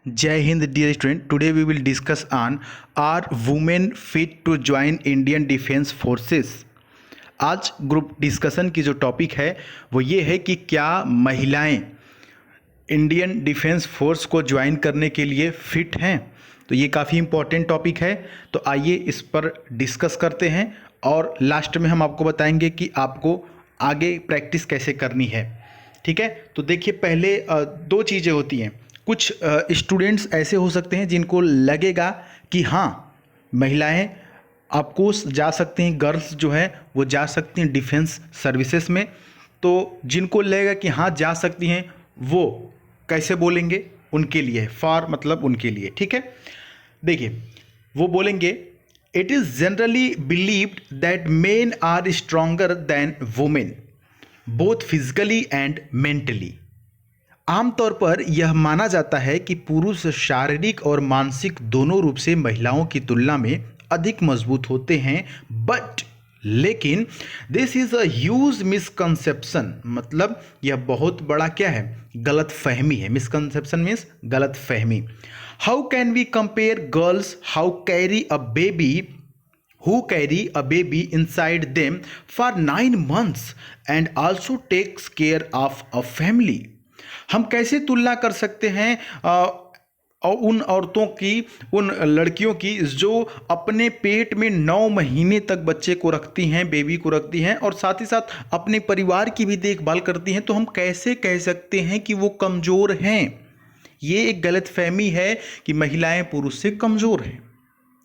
Jai Hind, dear student. Today we will discuss on, are women fit to join Indian Defence Forces? आज group discussion की जो topic है वो ये है कि क्या महिलाएं इंडियन डिफेंस फोर्स को ज्वाइन करने के लिए फिट हैं। तो ये काफ़ी इंपॉर्टेंट टॉपिक है, तो आइए इस पर डिस्कस करते हैं और लास्ट में हम आपको बताएंगे कि आपको आगे प्रैक्टिस कैसे करनी है। ठीक है, तो देखिए पहले दो चीज़ें होती हैं। कुछ स्टूडेंट्स ऐसे हो सकते हैं जिनको लगेगा कि हाँ महिलाएं ऑफकोर्स जा सकती हैं, गर्ल्स जो है वो जा सकती हैं डिफेंस सर्विसेज में। तो जिनको लगेगा कि हाँ जा सकती हैं वो कैसे बोलेंगे, उनके लिए फॉर मतलब उनके लिए। ठीक है, देखिए वो बोलेंगे it is generally believed that men are stronger than women both physically and mentally. आमतौर पर यह माना जाता है कि पुरुष शारीरिक और मानसिक दोनों रूप से महिलाओं की तुलना में अधिक मजबूत होते हैं, बट लेकिन this is a huge misconception, मतलब यह बहुत बड़ा क्या है, गलत फहमी है। मिसकंसेप्शन मीन्स गलत फहमी। How can we compare girls how carry a baby who carry a baby inside them for 9 months and also takes care of a family? हम कैसे तुलना कर सकते हैं और उन औरतों की, उन लड़कियों की जो अपने पेट में 9 महीने तक बच्चे को रखती हैं, बेबी को रखती हैं और साथ ही साथ अपने परिवार की भी देखभाल करती हैं। तो हम कैसे कह सकते हैं कि वो कमज़ोर हैं? ये एक गलत फहमी है कि महिलाएं पुरुष से कमज़ोर हैं।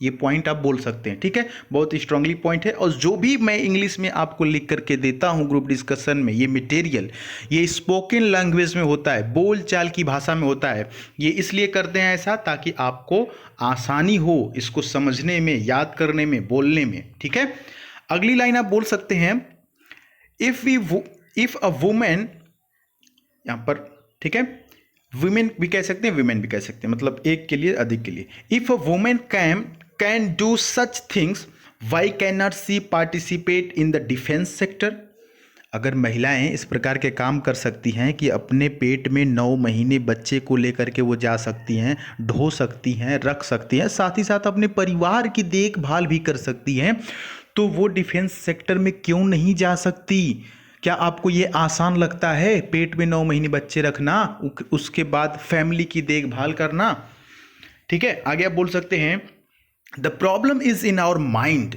ये पॉइंट आप बोल सकते हैं। ठीक है, बहुत स्ट्रांगली पॉइंट है। और जो भी मैं इंग्लिश में आपको लिख करके देता हूं ग्रुप डिस्कशन में, ये मटेरियल ये स्पोकन लैंग्वेज में होता है, बोल चाल की भाषा में होता है। ये इसलिए करते हैं ऐसा ताकि आपको आसानी हो इसको समझने में, याद करने में, बोलने में। ठीक है, अगली लाइन आप बोल सकते हैं इफ अ वुमेन, यहां पर ठीक है वुमेन भी कह सकते हैं, विमेन भी कह सकते हैं, मतलब एक के लिए अधिक के लिए। If a women can do such things why can not she participate in the defence sector? अगर महिलाएं इस प्रकार के काम कर सकती हैं कि अपने पेट में 9 महीने बच्चे को लेकर के वो जा सकती हैं, ढो सकती हैं, रख सकती हैं, साथ ही साथ अपने परिवार की देखभाल भी कर सकती हैं, तो वो डिफेंस सेक्टर में क्यों नहीं जा सकती? क्या आपको ये आसान लगता है पेट में 9 महीने बच्चे रखना, उसके बाद फैमिली की देखभाल करना? ठीक है, आगे आप बोल सकते हैं the problem is in our mind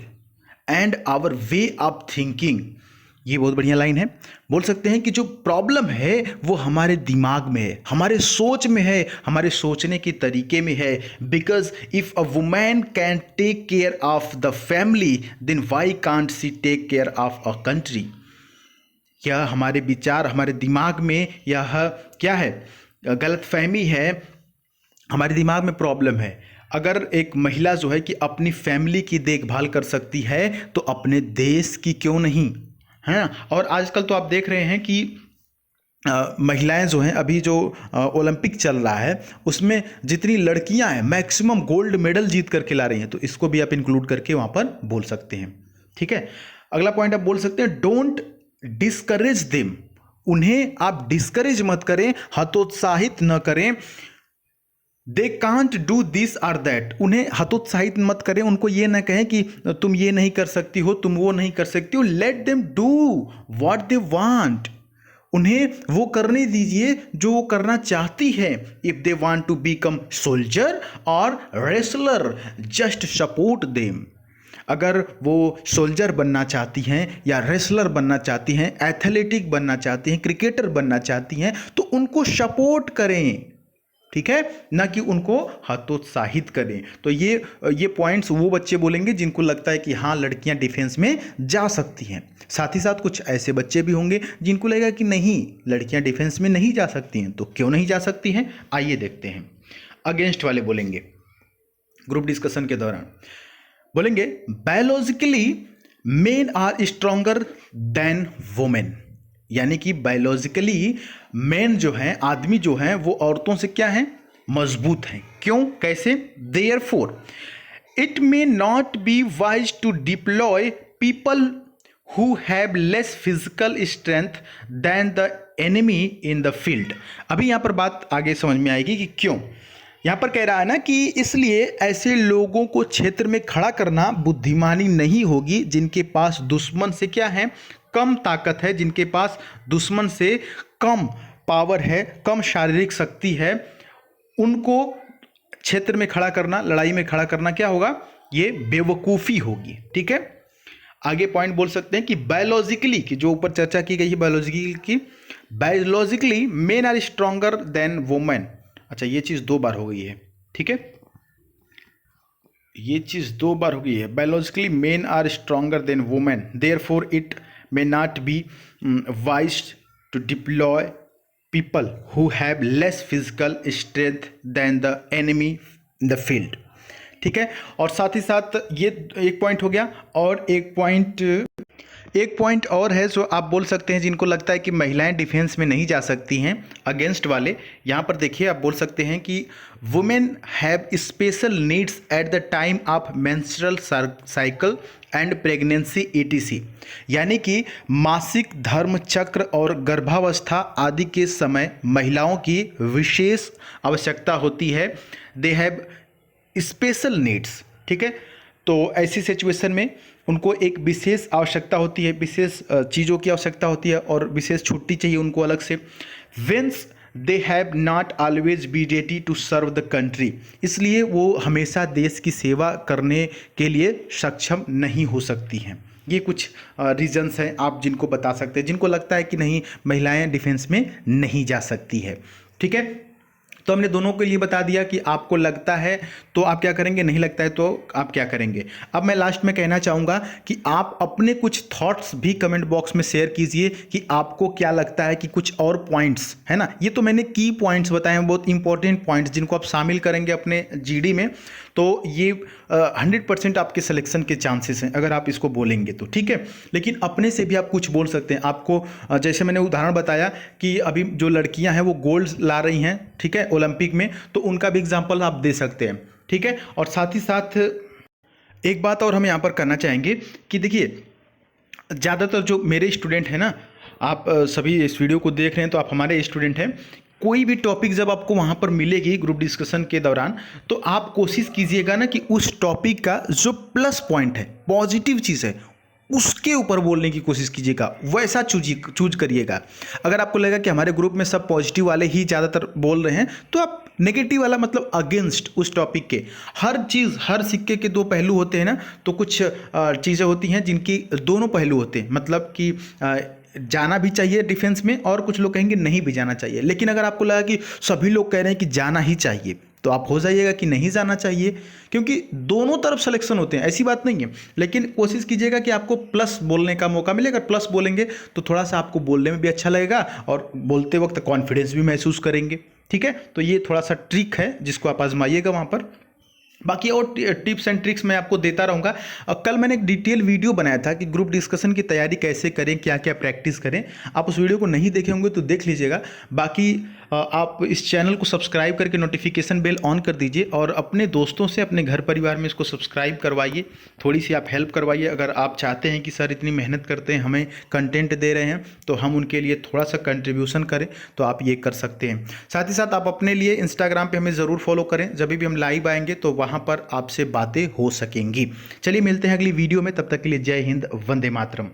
and our way of thinking. ये बहुत बढ़िया लाइन है। बोल सकते हैं कि जो प्रॉब्लम है वो हमारे दिमाग में है, हमारे सोच में है, हमारे सोचने के तरीके में है। Because if a woman can take care of the family then why can't she take care of a country? यह हमारे विचार, हमारे दिमाग में यह क्या है, गलत फहमी है, हमारे दिमाग में प्रॉब्लम है। अगर एक महिला जो है कि अपनी फैमिली की देखभाल कर सकती है तो अपने देश की क्यों नहीं, है ना? और आजकल तो आप देख रहे हैं कि महिलाएं जो हैं, अभी जो ओलंपिक चल रहा है उसमें जितनी लड़कियां हैं मैक्सिमम गोल्ड मेडल जीत करके ला रही हैं, तो इसको भी आप इंक्लूड करके वहाँ पर बोल सकते हैं। ठीक है, अगला पॉइंट आप बोल सकते हैं डोंट डिस्करेज देम। उन्हें आप डिस्करेज मत करें, हतोत्साहित न करें। दे कांट डू दिस और दैट, उन्हें हतोत्साहित मत करें, उनको ये ना कहें कि तुम ये नहीं कर सकती हो, तुम वो नहीं कर सकती हो। Let them do what they want, उन्हें वो करने दीजिए जो वो करना चाहती है। If they want to become soldier और रेसलर जस्ट सपोर्ट देम। अगर वो सोल्जर बनना चाहती हैं या रेसलर बनना चाहती हैं, एथलेटिक बनना चाहती हैं, क्रिकेटर बनना चाहती हैं, तो उनको सपोर्ट करें। ठीक है, ना कि उनको हतोत्साहित करें। तो ये पॉइंट्स वो बच्चे बोलेंगे जिनको लगता है कि हाँ लड़कियां डिफेंस में जा सकती हैं। साथ ही साथ कुछ ऐसे बच्चे भी होंगे जिनको लगेगा कि नहीं लड़कियां डिफेंस में नहीं जा सकती हैं। तो क्यों नहीं जा सकती हैं, आइए देखते हैं। अगेंस्ट वाले बोलेंगे ग्रुप डिस्कशन के दौरान, बोलेंगे biologically men are stronger than women, यानी कि बायोलॉजिकली मेन जो हैं, आदमी जो हैं, वो औरतों से क्या हैं, मजबूत हैं। क्यों, कैसे? Therefore it may not be wise to deploy people who have less physical strength than the enemy in the field. अभी यहां पर बात आगे समझ में आएगी कि क्यों। यहाँ पर कह रहा है ना कि इसलिए ऐसे लोगों को क्षेत्र में खड़ा करना बुद्धिमानी नहीं होगी जिनके पास दुश्मन से क्या है, कम ताकत है, जिनके पास दुश्मन से कम पावर है, कम शारीरिक शक्ति है, उनको क्षेत्र में खड़ा करना, लड़ाई में खड़ा करना क्या होगा, ये बेवकूफ़ी होगी। ठीक है, आगे पॉइंट बोल सकते हैं कि बायोलॉजिकली की जो ऊपर चर्चा की गई है biologically men are stronger than women. अच्छा, ये चीज़ 2 बार हो गई है। ठीक है, ये चीज़ 2 बार हो गई है। Biologically men are stronger than women, therefore it may not be wise to deploy people who have less physical strength than the enemy in the field. ठीक है, और साथ ही साथ ये एक पॉइंट हो गया, और एक पॉइंट और है जो आप बोल सकते हैं जिनको लगता है कि महिलाएं डिफेंस में नहीं जा सकती हैं, अगेंस्ट वाले। यहाँ पर देखिए, आप बोल सकते हैं कि women have special needs at the time of menstrual cycle and pregnancy etc, यानी कि मासिक धर्म चक्र और गर्भावस्था आदि के समय महिलाओं की विशेष आवश्यकता होती है। They have special needs. ठीक है, तो ऐसी सिचुएशन में उनको एक विशेष आवश्यकता होती है, विशेष चीज़ों की आवश्यकता होती है और विशेष छुट्टी चाहिए उनको अलग से। Whence they have not always be ready to serve the country, इसलिए वो हमेशा देश की सेवा करने के लिए सक्षम नहीं हो सकती हैं। ये कुछ रीजंस हैं आप जिनको बता सकते हैं, जिनको लगता है कि नहीं महिलाएं डिफेंस में नहीं जा सकती है। ठीक है, तो हमने दोनों के लिए बता दिया कि आपको लगता है तो आप क्या करेंगे, नहीं लगता है तो आप क्या करेंगे। अब मैं लास्ट में कहना चाहूँगा कि आप अपने कुछ थॉट्स भी कमेंट बॉक्स में शेयर कीजिए कि आपको क्या लगता है कि कुछ और पॉइंट्स है ना, ये तो मैंने की पॉइंट्स बताए हैं, बहुत इंपॉर्टेंट पॉइंट्स जिनको आप शामिल करेंगे अपने जीडी में, तो ये 100% आपके सिलेक्शन के चांसेस हैं अगर आप इसको बोलेंगे तो। ठीक है, लेकिन अपने से भी आप कुछ बोल सकते हैं। आपको जैसे मैंने उदाहरण बताया कि अभी जो लड़कियां हैं वो गोल्ड ला रही हैं, ठीक है, ओलंपिक में, तो उनका भी एग्जाम्पल आप दे सकते हैं। ठीक है, और साथ ही साथ एक बात और हम यहाँ पर करना चाहेंगे कि देखिए, ज़्यादातर जो मेरे स्टूडेंट हैं ना, आप सभी इस वीडियो को देख रहे हैं तो आप हमारे स्टूडेंट हैं। कोई भी टॉपिक जब आपको वहाँ पर मिलेगी ग्रुप डिस्कशन के दौरान, तो आप कोशिश कीजिएगा ना कि उस टॉपिक का जो प्लस पॉइंट है, पॉजिटिव चीज़ है, उसके ऊपर बोलने की कोशिश कीजिएगा, वैसा चूज करिएगा। अगर आपको लगेगा कि हमारे ग्रुप में सब पॉजिटिव वाले ही ज़्यादातर बोल रहे हैं, तो आप नेगेटिव वाला मतलब अगेंस्ट उस टॉपिक के, हर चीज़, हर सिक्के के 2 पहलू होते हैं ना, तो कुछ चीज़ें होती हैं जिनकी दोनों पहलू होते हैं, मतलब कि जाना भी चाहिए डिफेंस में और कुछ लोग कहेंगे नहीं भी जाना चाहिए। लेकिन अगर आपको लगा कि सभी लोग कह रहे हैं कि जाना ही चाहिए, तो आप हो जाइएगा कि नहीं जाना चाहिए, क्योंकि दोनों तरफ सिलेक्शन होते हैं, ऐसी बात नहीं है। लेकिन कोशिश कीजिएगा कि आपको प्लस बोलने का मौका मिले। अगर प्लस बोलेंगे तो थोड़ा सा आपको बोलने में भी अच्छा लगेगा और बोलते वक्त कॉन्फिडेंस भी महसूस करेंगे। ठीक है, तो ये थोड़ा सा ट्रिक है जिसको आप आजमाइएगा वहाँ पर। बाकी और टिप्स एंड ट्रिक्स मैं आपको देता रहूँगा। कल मैंने एक डिटेल वीडियो बनाया था कि ग्रुप डिस्कशन की तैयारी कैसे करें, क्या क्या प्रैक्टिस करें। आप उस वीडियो को नहीं देखे होंगे तो देख लीजिएगा। बाकी आप इस चैनल को सब्सक्राइब करके नोटिफिकेशन बेल ऑन कर दीजिए और अपने दोस्तों से, अपने घर परिवार में इसको सब्सक्राइब करवाइए, थोड़ी सी आप हेल्प करवाइए। अगर आप चाहते हैं कि सर इतनी मेहनत करते हैं, हमें कंटेंट दे रहे हैं, तो हम उनके लिए थोड़ा सा कंट्रीब्यूशन करें, तो आप ये कर सकते हैं। साथ ही साथ आप अपने लिए इंस्टाग्राम पर हमें ज़रूर फॉलो करें, जब भी हम लाइव आएंगे तो वहाँ पर आपसे बातें हो सकेंगी। चलिए मिलते हैं अगली वीडियो में, तब तक के लिए जय हिंद, वंदे मातरम।